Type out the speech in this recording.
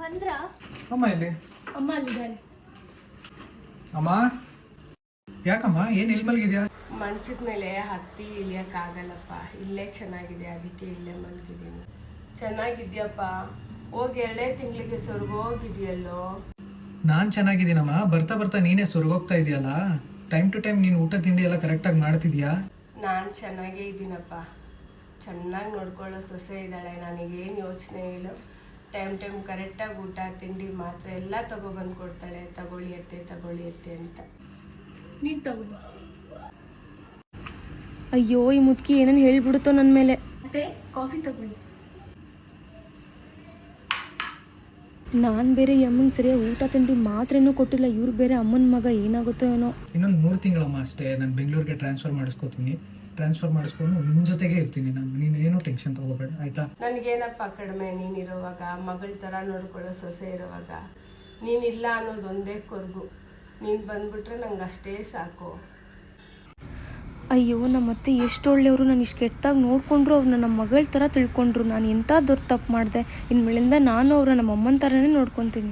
ಬಂದ್ರ ಅಮ್ಮ ಇಲ್ಲಿ. ಅಮ್ಮ ಅಲ್ಲಿದ್ದಾರೆ. ಅಮ್ಮ ಯಾಕಮ್ಮ ಏನು ಇಲ್ಲಿ ಮಲಗಿದ್ಯಾ? ಮಂಚದ ಮೇಲೆ ಹತ್ತಿ ಇಳಿಯೋಕ್ಕಾಗಲ್ಲಪ್ಪ, ಇಲ್ಲೇ ಚೆನ್ನಾಗಿದೆ ಅದಕ್ಕೆ ಇಲ್ಲೇ ಮಲಗಿದ್ದೀನಿ. ಚೆನ್ನಾಗಿದ್ಯಪ್ಪ, ಹೋಗಿ 2 ತಿಂಗಳಿಗೆ ಸ್ವರ್ಗೋಗಿದೆಯಲ್ಲೋ. ನಾನು ಚೆನ್ನಾಗಿದ್ದೀನಮ್ಮ. ಬರ್ತಾ ಬರ್ತಾ ನೀನೇ ಸ್ವರ್ಗೋಗ್ತಾ ಇದೆಯಲ್ಲ. ಟೈಮ್ ಟು ಟೈಮ್ ನೀನು ಊಟ ತಿಂಡಿ ಎಲ್ಲ ಕರೆಕ್ಟಾಗಿ ಮಾಡ್ತಿದ್ಯಾ? ನಾನು ಚೆನ್ನಾಗೇ ಇದ್ದೀನಪ್ಪ, ಚೆನ್ನಾಗಿ ನೋಡ್ಕೊಳ್ಳೋ ಸೊಸೆ ಇದ್ದಾಳೆ. ನನಗೇನು ಯೋಚನೆ ಇಲ್ಲ. ಟೈಮ್ ಕರೆಕ್ಟಾಗಿ ಊಟ ತಿಂಡಿ ಮಾತ್ರ ಎಲ್ಲ ತಗೊಬಂದು ಕೊಡ್ತಾಳೆ. ತಗೊಳ್ಳಿ ಅತ್ತೆ ಅಂತ. ನೀರು ತಗೊಂಡು ಅಯ್ಯೋ ಈ ಮುದುಕಿ ಏನೇನು ಹೇಳ್ಬಿಡುತ್ತೋ ನನ್ನ ಮೇಲೆ. ಮತ್ತೆ ಕಾಫಿ ತಗೊಳ್ಳಿ. ನಾನು ಬೇರೆ ಈ ಅಮ್ಮಂಗೆ ಸರಿಯಾಗಿ ಊಟ ತಿಂಡಿ ಮಾತ್ರೇನೂ ಕೊಟ್ಟಿಲ್ಲ. ಇವ್ರು ಬೇರೆ ಅಮ್ಮನ ಮಗ, ಏನಾಗುತ್ತೋ ಏನೋ. ಇನ್ನೊಂದು 3 ತಿಂಗಳಮ್ಮ ಅಷ್ಟೇ. ನಾನು ಬೆಂಗಳೂರಿಗೆ ಟ್ರಾನ್ಸ್ಫರ್ ಮಾಡಿಸ್ಕೊತೀನಿ. ಟ್ರಾನ್ಸ್ಫರ್ ಮಾಡಿಸ್ಕೊಂಡು ನಿಮ್ಮ ಜೊತೆಗೆ ಇರ್ತೀನಿ ನಾನು. ನೀನು ಏನೂ ಟೆನ್ಷನ್ ತಗೋಬೇಡ, ಆಯಿತಾ? ನನಗೇನಪ್ಪ ಕಡಿಮೆ, ನೀನಿರೋವಾಗ, ಮಗಳ ಥರ ನೋಡ್ಕೊಳ್ಳೋ ಸೊಸೆ ಇರೋವಾಗ. ನೀನಿಲ್ಲ ಅನ್ನೋದು ಒಂದೇ ಕೊರ್ಗು. ನೀನು ಬಂದ್ಬಿಟ್ರೆ ನಂಗೆ ಅಷ್ಟೇ ಸಾಕು. ಅಯ್ಯೋ ನಮ್ಮತ್ತೆ ಎಷ್ಟು ಒಳ್ಳೆಯವರು. ನಾನು ಇಷ್ಟು ಕೆಟ್ಟಾಗಿ ನೋಡಿಕೊಂಡ್ರು. ಅವ್ರನ್ನ ನಮ್ಮ ಮಗಳ ಥರ ತಿಳ್ಕೊಂಡ್ರು. ನಾನು ಎಂಥ ದೊಡ್ಡ ತಪ್ಪು ಮಾಡಿದೆ. ಇನ್ಮೇಲಿಂದ ನಾನು ಅವ್ರ ನಮ್ಮ ಅಮ್ಮನ ಥರನೇ ನೋಡ್ಕೊತೀನಿ.